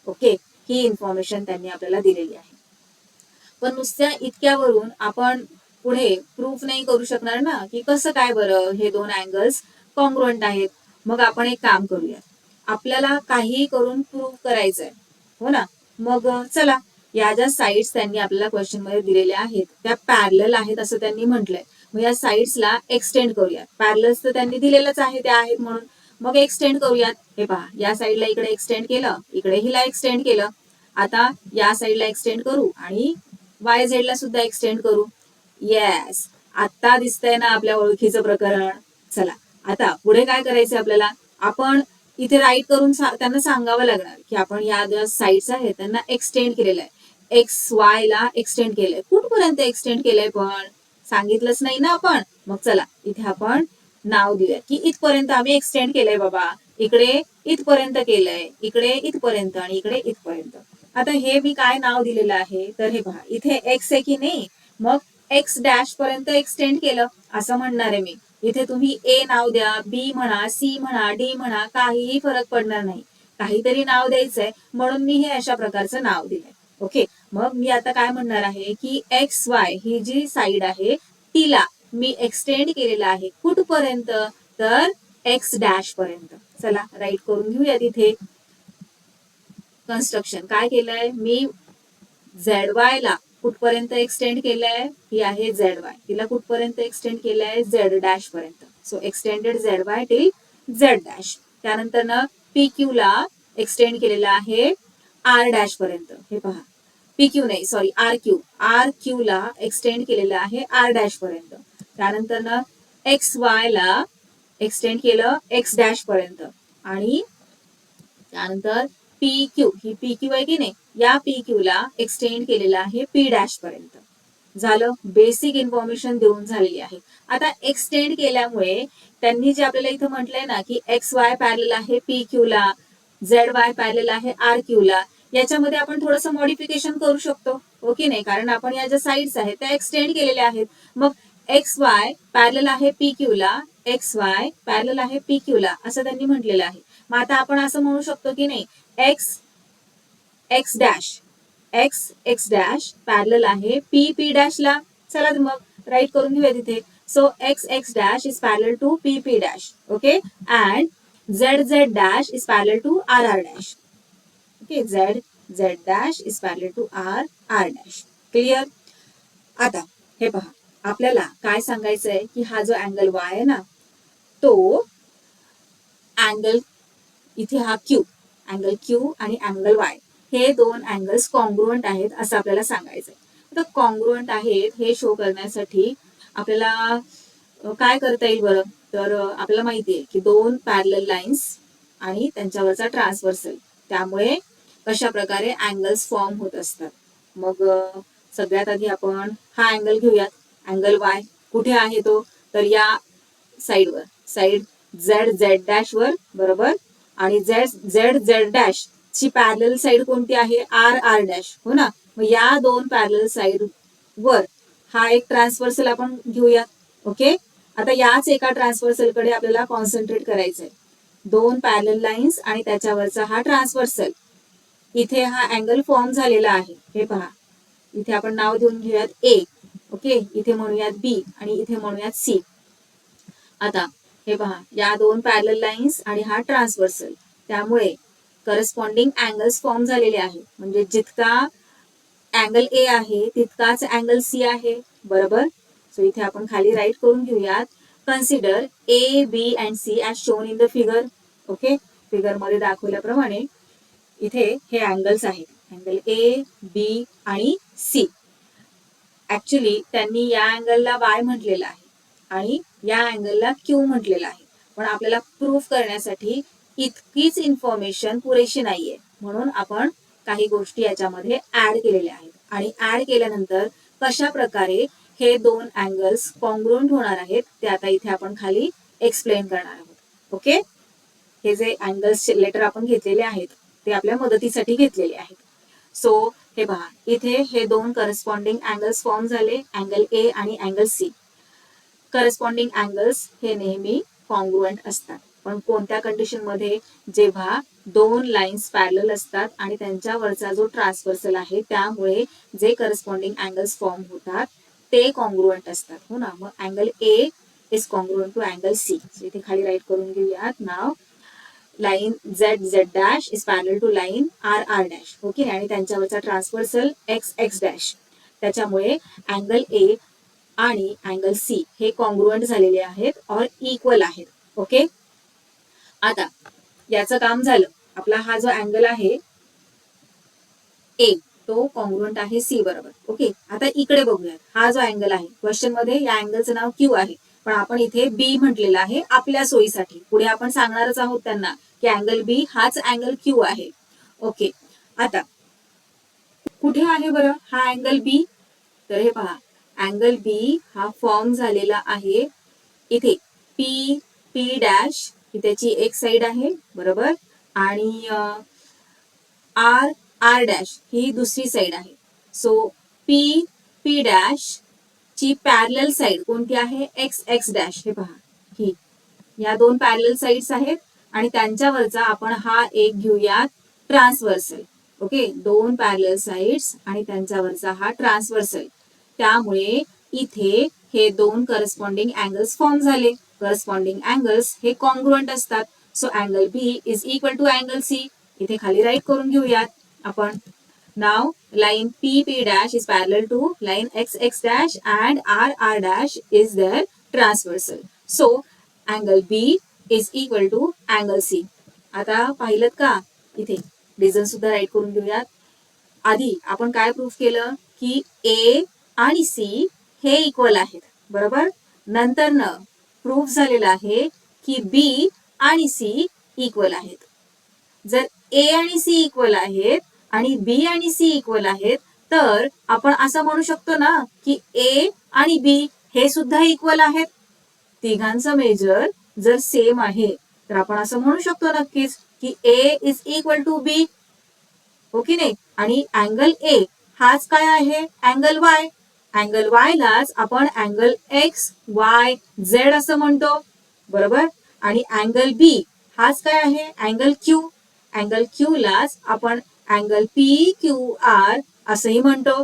ओके, ही इन्फॉर्मेशन त्यांनी आपल्याला दिलेली आहे. पण नुसत्या इतक्यावरून आपण पुढे प्रूफ नाही करू शकणार ना, की कसं काय बरं हे दोन अँगल्स कॉन्ग्रुएंट आहेत. मग आपण एक काम करूया, आपल्याला काही करून प्रूव्ह करायचंय, हो ना. मग चला, या ज्या साइड्स त्यांनी आपल्याला क्वेश्चन मध्ये दिलेल्या आहेत त्या पॅरलल आहेत असं त्यांनी म्हटलंय. मग या साइड्सला एक्सटेंड करूयात. पॅरलल्स तर त्यांनी दिलेलंच आहे, त्या आहेत म्हणून. मग एक्सटेंड करूयात. हे पहा, या साइडला इकडे एक्सटेंड केलं, इकडे हिला एक्सटेंड केलं. आता या साइडला एक्सटेंड करू आणि वाय झेड ला सुद्धा एक्सटेंड करू. येस, आता दिसतंय ना आपल्या ओळखीचं प्रकरण. चला, आता पुढे काय करायचं आपल्याला? आपण इथे राईट करून त्यांना सांगावं लागणार की आपण या ज्या साइड्स आहेत त्यांना एक्सटेंड केलेलं आहे. एक्स वाय ला एक्सटेंड केलंय. कुठपर्यंत एक्सटेंड केलंय पण सांगितलंच नाही ना आपण. मग चला, इथे आपण नाव देऊया की इथपर्यंत आम्ही एक्सटेंड केलंय बाबा. इकडे इथपर्यंत केलंय, इकडे इथपर्यंत आणि इकडे इथपर्यंत. आता हे मी काय नाव दिलेलं आहे? तर हे पहा, इथे एक्स आहे की नाही, मग एक्स डॅश पर्यंत एक्सटेंड केलं असं म्हणणार आहे मी. इथे तुम्ही ए नाव द्या, बी म्हणा, सी म्हणा, डी म्हणा, काहीही फरक पडणार नाही. काहीतरी नाव द्यायचंय म्हणून मी हे अशा प्रकारचं नाव दिलंय. ओके, मग मी आता काय म्हणणार आहे की एक्स वाय ही जी साइड आहे तिला मी एक्सटेंड केलेला आहे कुठपर्यंत, तर एक्स डॅश पर्यंत. चला राईट करून घेऊया तिथे. कन्स्ट्रक्शन काय केलंय मी, झेड वाय ला कुठपर्यंत एक्सटेंड केलंय, ही आहे झेड वाय, तिला कुठपर्यंत एक्सटेंड केलंय, झेड डॅश पर्यंत. So extended Z Y till Z dash. त्यानंतर ना पी क्यू ला एक्सटेंड केलेला आहे आर डॅश पर्यंत. हे पहा, पी क्यू नाही सॉरी आर क्यू ला एक्सटेंड केलेलं आहे आर डॅश पर्यंत. त्यानंतर ना एक्स वाय ला एक्सटेंड केलं एक्स डॅश पर्यंत. आणि त्यानंतर पी क्यू, ही पी क्यू आहे की नाही, या पी क्यू ला एक्सटेंड केलेला आहे पी डॅश पर्यंत. झालं, बेसिक इन्फॉर्मेशन देऊन झालेली आहे. आता एक्सटेंड केल्यामुळे त्यांनी जे आपल्याला इथं म्हटलंय ना की एक्स वाय पॅरल आहे पी क्यू ला, झेड वाय पॅरल आहे आर क्यू ला, याच्यामध्ये आपण थोडंसं मॉडिफिकेशन करू शकतो, हो की नाही, कारण आपण या ज्या साईड्स आहेत त्या एक्सटेंड केलेल्या आहेत. मग एक्स वाय पॅरल आहे पी क्यू ला, एक्स वाय पॅरल आहे पी क्यू ला असं त्यांनी म्हटलेलं आहे. मग आता आपण असं म्हणू शकतो की नाही, एक्स एक्स डॅश पॅरल आहे पी पी डॅश ला. चला मग राईट करून घेऊया तिथे. So X dash is parallel to P P dash. Okay, and Z dash is parallel to R R dash. Okay, Z dash is parallel to R R dash. Clear. आता हे पहा, आपल्याला काय सांगायचंय की हा जो अँगल वाय आहे ना, तो अँगल इथे हा अँगल क्यू आणि अँगल वाय हे दोन अँगल्स कॉन्ग्रुएंट आहेत असं आपल्याला सांगायचंय. तर कॉन्ग्रुएंट आहेत हे शो करण्यासाठी आपल्याला काय करता येईल बरं, तर आपल्याला माहितीये की दोन पॅरलल लाईन्स आणि त्यांच्यावरचा ट्रान्सव्हर्सल, त्यामुळे कशा प्रकारे अँगल्स फॉर्म होत असतात. मग सगळ्यात आधी आपण हा अँगल घेऊयात, अँगल वाय. कुठे आहे तो, तर या साईडवर, साईड झेड डॅश वर, बरोबर. आणि झेड डॅश ची पॅरलल साईड कोणती आहे, आर आर डॅश, हो ना. मग या दोन पॅरलल साईड वर हा एक ट्रान्सव्हर्सल आपण घेऊयात. ओके, आता याच एका ट्रान्सव्हर्सल कडे आपल्याला कॉन्सन्ट्रेट करायचंय. दोन पॅरलल लाईन्स आणि त्याच्यावरचा हा ट्रान्सव्हर्सल, इथे हा अँगल फॉर्म झालेला आहे. हे पहा, इथे आपण नाव देऊन घेऊयात ए. ओके, इथे म्हणूयात बी आणि इथे म्हणूयात सी. आता हे पहा, या दोन पॅरलल लाईन्स आणि हा ट्रान्सव्हर्सल, त्यामुळे करस्पॉन्डिंग अँगल्स फॉर्म झालेले आहे. म्हणजे जितका अँगल ए आहे तितकाच अँगल सी आहे, बरोबर. सो इथे आपण खाली राईट करून घेऊयात, consider A B and C as shown in the figure. Okay, figure मध्ये दाखवल्याप्रमाणे इथे हे अँगल्स आहेत, अँगल ए बी आणि सी. ऍक्च्युली त्यांनी या अँगलला वाय म्हटलेलं आहे आणि या अँगलला क्यू म्हटलेलं आहे, पण आपल्याला प्रूफ करण्यासाठी इतकीच इन्फॉर्मेशन पुरेशी नाहीये, म्हणून आपण काही गोष्टी याच्यामध्ये ऍड केलेल्या आहेत. आणि ऍड केल्यानंतर कशा प्रकारे हे दोन अँगल्स कॉन्ग्रुएंट होणार आहेत ते आता इथे आपण खाली एक्सप्लेन करणार आहोत. ओके, हे जे अँगल्स लेटर आपण घेतलेले आहेत ते आपल्या मदतीसाठी घेतलेले आहेत. सो हे पहा, इथे हे दोन करस्पॉन्डिंग अँगल्स फॉर्म झाले, अँगल ए आणि अँगल सी. करस्पॉन्डिंग अँगल्स हे नेहमी कॉन्ग्रुएंट असतात, पण कोणत्या कंडिशन मध्ये, जेव्हा दोन लाईन्स पॅरलल असतात आणि त्यांच्यावरचा जो ट्रान्सव्हर्सल आहे त्यामुळे जे करस्पॉन्डिंग अँगल्स फॉर्म होतात ते कॉन्ग्रुएंट असतात, हो ना. मग angle A is congruent to angle C. इथे खाली राईट करून घेऊयात. नाव line Z dash is parallel to line R R dash. Okay, आणि त्यांच्यावरचा ट्रान्सव्हर्सल एक्स डॅश, त्याच्यामुळे अँगल ए आणि अँगल सी हे कॉन्ग्रुएंट झालेले आहेत और इक्वल आहेत. ओके, आता याचं काम झालं. आपला हा जो अँगल आहे ए तो कॉन्ग्रुएंट आहे सी बरोबर. ओके, आता इकडे बघूयात, हा जो अँगल आहे क्वेश्चन मध्ये या अँगलचं नाव क्यू आहे, पण आपण इथे बी म्हटलेलं आहे आपल्या सोयीसाठी. पुढे आपण सांगणारच आहोत त्यांना की अँगल बी हाच अँगल क्यू आहे. ओके, आता कुठे आहे बरं हा अँगल बी, तर हे पहा, अँगल बी हा फॉर्म झालेला आहे इथे पी पी डॅश, ही त्याची एक साइड आहे, बरोबर. आणि आर आर डॅश ही दुसरी साइड आहे. सो पी पी डॅश ची पॅरलल साइड कोणती आहे, एक्स डॅश. हे पहा, ही या दोन पॅरलल साइड्स आहेत आणि त्यांच्यावरचा आपण हा एक घेऊयात ट्रान्सव्हर्सल. ओके, दोन पॅरलल साइड्स आणि त्यांच्यावरचा हा ट्रान्सव्हर्सल, त्यामुळे इथे हे दोन करस्पॉन्डिंग अँगल्स फॉर्म झाले. करस्पॉन्डिंग अँगल्स हे कॉन्ग्रुएंट असतात. So angle B is equal to angle C. इथे खाली राईट करून घेऊयात आपण. नाव line P P dash is parallel to line X X dash and R R dash is their transversal. So angle B is equal to angle C. आता पाहिलं का, इथे रिझन सुद्धा राईट करून घेऊयात. आधी आपण काय प्रूफ केलं की ए आणि सी हे इक्वल आहेत, बरोबर. नंतर न प्रूफ झालेलं आहे की बी आणि सी इक्वल आहेत. जर ए आणि सी इक्वल आहेत आणि बी आणि सी इक्वल आहेत तर आपण असं म्हणू शकतो ना की ए आणि बी हे सुद्धा इक्वल आहेत. तिघांचं मेजर जर सेम आहे तर आपण असं म्हणू शकतो नक्कीच की ए इज इक्वल टू बी, हो की नाही. आणि अँगल ए हाच काय आहे, अँगल वाय. अँगल वाय लाच आपण अँगल एक्स वाय झेड असं म्हणतो, बरोबर. आणि अँगल बी हाच काय आहे, अँगल क्यू. अँगल क्यू लाच आपण अँगल पी क्यू आर असंही म्हणतो.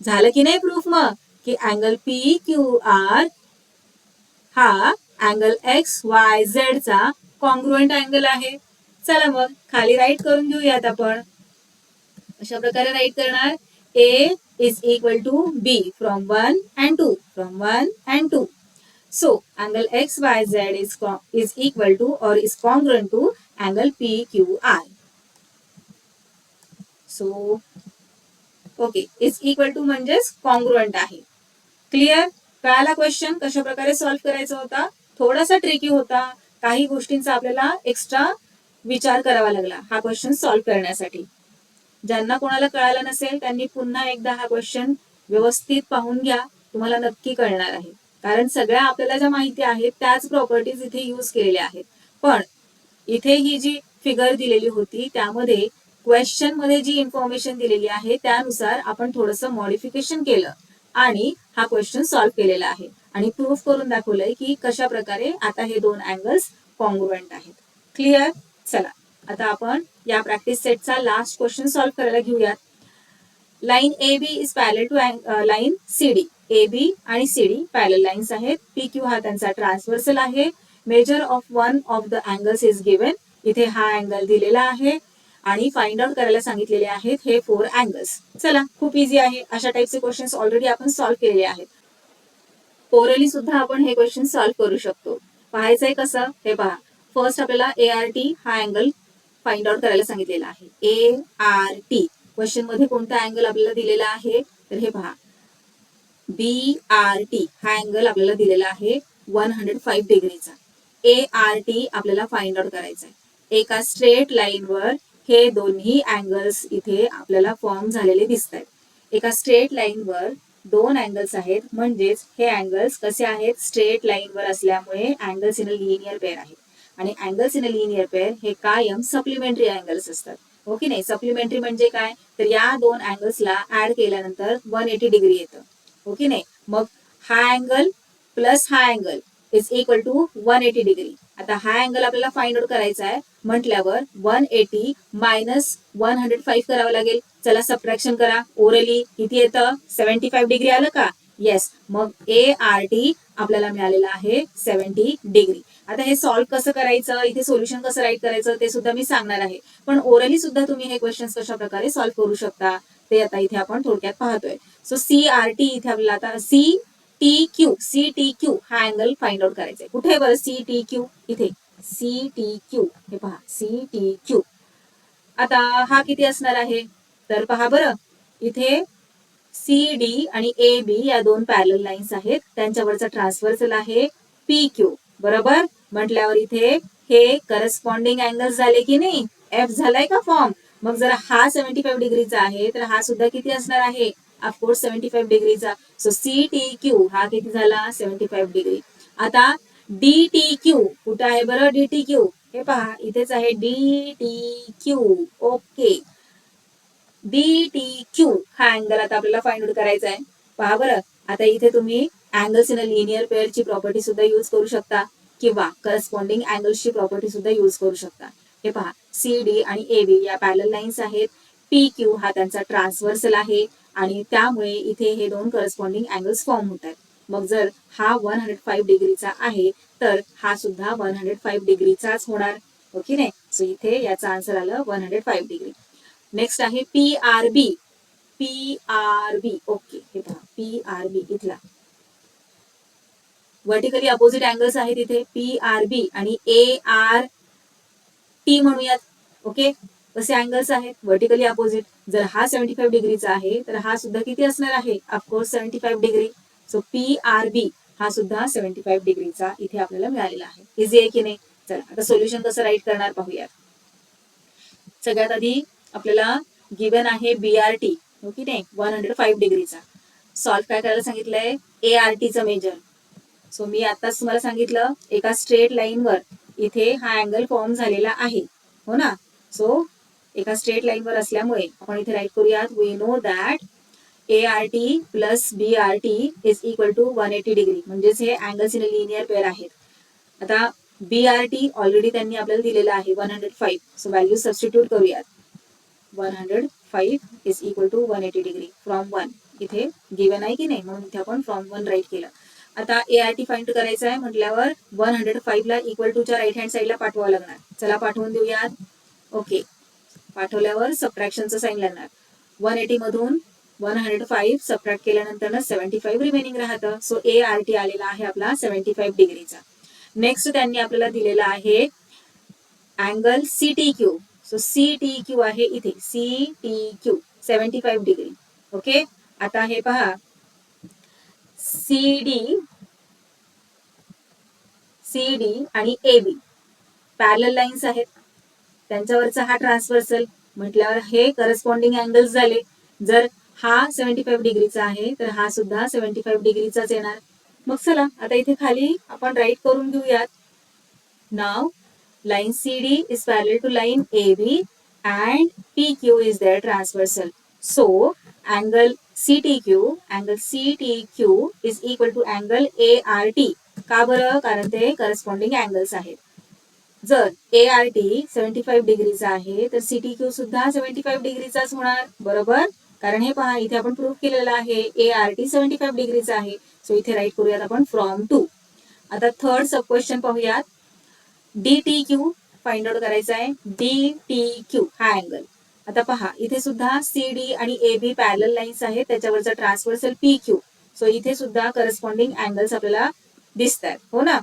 झालं की नाही प्रूफ मग की अँगल पी क्यू आर हा अँगल एक्स वाय झेड चा कॉन्ग्रुएंट अँगल आहे. चला मग खाली राईट करून घेऊयात आपण. अशा प्रकारे राईट करणार. A is equal to B from 1 and 2, from 1 and 2. So angle XYZ is equal to or is congruent to angle PQR. So okay, is equal to म्हणजेच कॉन्ग्रुएंट आहे. क्लिअर. कळाला क्वेश्चन कशा प्रकारे सॉल्व्ह करायचा होता. थोडासा tricky होता. काही गोष्टींचा आपल्याला एक्स्ट्रा विचार करावा लागला हा क्वेश्चन सॉल्व्ह करण्यासाठी. ज्यांना कोणाला कळालं नसेल त्यांनी पुन्हा एकदा हा क्वेश्चन व्यवस्थित पाहून घ्या. तुम्हाला नक्की कळणार आहे. कारण सगळ्या आपल्याला ज्या माहिती आहेत त्याच प्रॉपर्टीज इथे यूज केलेल्या आहेत. पण इथे ही जी फिगर दिलेली होती त्यामध्ये क्वेश्चन मध्ये जी इन्फॉर्मेशन दिलेली आहे त्यानुसार आपण थोडंसं मॉडिफिकेशन केलं आणि हा क्वेश्चन सॉल्व्ह केलेला आहे. आणि प्रूफ करून दाखवलंय की कशा प्रकारे आता हे दोन अँगल्स कॉन्ग्रुएंट आहेत. क्लिअर. चला आता आपण या प्रॅक्टिस सेटचा लास्ट क्वेश्चन सॉल्व्ह करायला घेऊयात. Line A B is parallel to line C D. A B आणि सी डी पॅरलल लाईन्स आहेत. पी क्यू हा त्यांचा ट्रान्सव्हर्सल आहे. Measure of one of the angles is given. इथे हा अँगल दिलेला आहे आणि फाइंड आउट करायला सांगितलेले आहेत हे 4 अँगल्स. चला खूप इझी आहे. अशा टाइपचे क्वेश्चन्स ऑलरेडी आपण सॉल्व्ह केलेले आहेत. ओरली सुद्धा आपण हे क्वेश्चन सॉल्व्ह करू शकतो. पाहायचंय कसं हे पहा. फर्स्ट आपल्याला ए आर टी हा अँगल फाइंड आउट करायला सांगितलेला आहे. ए आर टी क्वेश्चन मध्ये कोणता अँगल आपल्याला दिलेला आहे तर हे पहा बी आर टी हा अँगल आपल्याला दिलेला आहे 105 डिग्रीचा. ए आर टी आपल्याला फाइंड आउट करायचा आहे. एका स्ट्रेट लाईनवर हे दोन्ही अँगल्स इथे आपल्याला फॉर्म झालेले दिसत आहेत. एका स्ट्रेट लाईनवर दोन अँगल्स आहेत म्हणजेच हे अँगल्स कसे आहेत, स्ट्रेट लाईनवर असल्यामुळे angles in a linear pair आहेत. आणि angles in a linear pair हे कायम सप्लिमेंटरी अँगल्स असतात. हो की नाही. सप्लिमेंटरी म्हणजे काय तर या दोन अँगल्सला ऍड केल्यानंतर 180 डिग्री येतं. हो की नाही. मग हा अँगल प्लस हा angle is equal to 180 degree. आता हा अँगल आपल्याला फाइंड आउट करायचा आहे म्हटल्यावर 180 मायनस 105 करावं लागेल. चला सबट्रॅक्शन करा. ओरली किती येतं 75 डिग्री आलं का. येस. मग ए आर टी आपल्याला मिळालेलं आहे 70 डिग्री. आता हे सॉल्व्ह कसं करायचं, इथे सोल्युशन कसं राईट करायचं ते सुद्धा मी सांगणार आहे. पण ओरली सुद्धा तुम्ही हे क्वेश्चन कशा प्रकारे सॉल्व्ह करू शकता ते आता इथे आपण थोडक्यात पाहतोय. सो सी आर टी इथे आपल्याला आता सी टी क्यू हा अँगल फाइंड आउट करायचा आहे. कुठे बरं सी टी क्यू, इथे सी टी क्यू हे पहा सी टी क्यू. आता हा किती असणार आहे तर पहा बरं इथे सी डी आणि ए बी या दोन पॅरलल लाईन्स आहेत. त्यांच्यावरचा ट्रान्सव्हर्सल आहे पी क्यू, बरोबर. म्हटल्यावर इथे हे करस्पॉन्डिंग अँगल्स झाले की नाही. एफ झालाय का फॉर्म. मग जर हा 75 डिग्रीचा आहे तर हा सुद्धा किती असणार आहे ऑफकोर्स 75 डिग्रीचा. सो सी टी क्यू हा किती झाला 75 डिग्री. आता डी टी क्यू कुठं आहे बरं डी टी क्यू हे पहा इथेच आहे D T Q. Okay. D T Q हा अँगल आता आपल्याला फाइंड आउट करायचा आहे. पहा बरं आता इथे तुम्ही अँगल्स इन अ लिनियर पेअरची प्रॉपर्टी सुद्धा यूज करू शकता किंवा करस्पॉन्डिंग अँगल्सची प्रॉपर्टी सुद्धा यूज करू शकता. हे पहा सी डी आणि ए बी या पॅरलल लाईन्स आहेत. पी क्यू हा त्यांचा ट्रान्सव्हर्सल आहे आणि त्यामुळे इथे हे दोन करस्पॉन्डिंग अँगल्स फॉर्म होत आहेत. मग जर हा 105 डिग्रीचा आहे तर हा सुद्धा 105 डिग्रीचाच होणार, हो की नाही. सो इथे याचा आन्सर आलं 105 डिग्री. नेक्स्ट आहे PRB. PRB ओके, हे पहा PRB इथला व्हर्टिकली अपोजिट अँगल्स आहेत इथे PRB आणि ART म्हणूयात. ओके, कसे अँगल्स आहेत व्हर्टिकली अपोजिट. जर हा 75 डिग्रीचा आहे तर हा सुद्धा किती असणार आहे, ऑफकोर्स 75 डिग्री. सो PRB हा सुद्धा 75 डिग्रीचा इथे आपल्याला मिळालेला आहे. इझी आहे की नाही. चला आता सोल्युशन कसं राईट करणार पाहूयात. सगळ्यात आधी आपल्याला गिवन आहे BRT, हो की नाही, 105 डिग्रीचा. सॉल्व्ह काय करायला सांगितलंय, ARTचं मेजर. सो मी आताच तुम्हाला सांगितलं एका स्ट्रेट लाईनवर इथे हा अँगल फॉर्म झालेला आहे, हो ना. सो एका स्ट्रेट लाईनवर असल्यामुळे आपण इथे राईट करूयात, we know that ART plus BRT is equal to 180 degree. म्हणजेच हे angles in a linear pair आहेत. आता BRT ऑलरेडी त्यांनी आपल्याला दिलेला आहे 105. सो व्हॅल्यू सबस्टिट्यूट करूयात. 105 is equal to 180 degree from 1. इथे गिवन आहे की नाही, म्हणून इथे आपण फ्रॉम 1 राईट केलं. आता ART फाइंड करायचं आहे म्हटल्यावर 105 ला इक्वल टूच्या राईट हँड साईडला पाठवावं लागणार. चला पाठवून देऊयात. ओके, पाठवल्यावर सबट्रॅक्शनचं साईन लागणार. 180 मधून 105 सबट्रॅक्ट केल्यानंतर 75 रिमेनिंग राहतं. सो ART आलेला आहे आपला 75 डिग्रीचा. नेक्स्ट त्यांनी आपल्याला दिलेला आहे अँगल CTQ. सो CTQ आहे इथे CTQ 75 डिग्री. ओके, आता हे पहा CD आणि AB पॅरलल लाईन्स आहेत, त्यांच्यावरचा हा ट्रान्सव्हर्सल म्हटल्यावर हे करस्पॉन्डिंग अँगल्स झाले. जर हा 75 डिग्रीचा आहे तर हा सुद्धा 75 डिग्रीचाच येणार. मग चला आता इथे खाली आपण राईट करून घेऊयात. नाव line CD is parallel to line AB and PQ is their transversal. So angle CTQ is equal to angle ART. का बरं, कारण ते करस्पॉन्डिंग अँगल्स आहेत. जर ART 75 डिग्रीचा आहे तर CTQ सुद्धा 75 डिग्रीचाच होणार, बरोबर. कारण हे पहा इथे आपण प्रूव्ह केलेलं आहे ART 75 डिग्रीचा आहे. सो इथे राईट करूयात आपण फ्रॉम 2. आता थर्ड सब क्वेश्चन पाहूयात. DTQ फाइंड आउट करायचा आहे. DTQ हा अँगल. आता पहा इथे सुद्धा CD आणि AB पॅरलल लाईन्स आहेत, त्याच्यावरचा ट्रान्सव्हर्सल PQ. सो इथे सुद्धा करस्पॉन्डिंग अँगल्स आपल्याला दिसत आहेत, हो ना.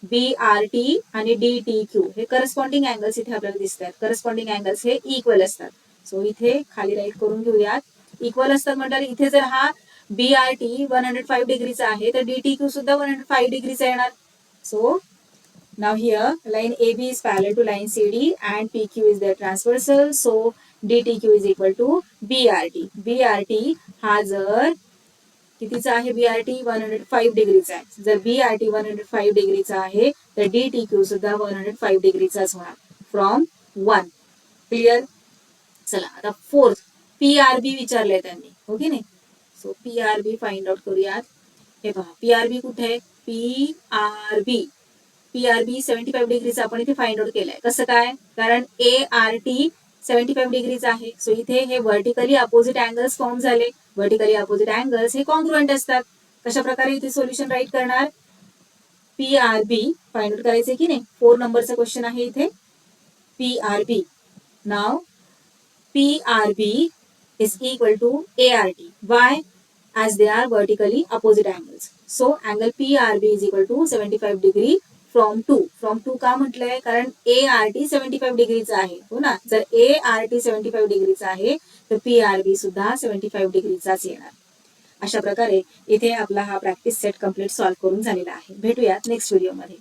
BRT आणि DTQ हे करस्पॉन्डिंग अँगल्स इथे आपल्याला दिसत आहेत. करस्पॉन्डिंग अँगल्स हे इक्वल असतात. सो इथे खाली राईट करून घेऊयात. इक्वल असतात म्हटल्यावर इथे जर हा BRT 105 डिग्रीचा आहे तर DTQ सुद्धा 105 डिग्रीचा येणार. So now here line AB is parallel to line CD and PQ is their transversal. So DTQ is equal to BRT. BRT हा जर कितीचा आहे, BRT 105 डिग्रीचा आहे. जर BRT 105 डिग्रीचा आहे तर DTQ सुद्धा 105 डिग्रीचाच होणार फ्रॉम 1. क्लिअर. चला आता फोर्थ PRB विचारलंय त्यांनी, हो की नाही. सो PRB फाइंड आउट करूयात. हे पहा PRB कुठे आहे, PRB 75 डिग्रीचा आपण इथे फाइंड आउट केलाय. कसं काय, कारण ART 75 डिग्रीचा आहे. सो इथे हे व्हर्टिकली अपोजिट अँगल्स फॉर्म झाले. व्हर्टिकली अपोजिट अँगल्स हे कॉन्ग्रुएंट असतात. कशा प्रकारे इथे सोल्युशन राईट करणार, PRB फाइंड आउट करायचे की नाही. 4 नंबरचा क्वेश्चन आहे इथे. PRB now PRB is equal to ART. Why? As they are vertically opposite angles. So angle PRB is equal to 75 degree from 2. From 2 का म्हटलंय, कारण ART 75 डिग्रीचा आहे, हो ना. जर ART 75 डिग्रीचा आहे तर PRB सुद्धा 75 डिग्रीचाच येणार. अशा प्रकारे इथे आपला हा प्रॅक्टिस सेट कम्प्लीट सॉल्व्ह करून झालेला आहे. भेटूयात नेक्स्ट व्हिडिओमध्ये.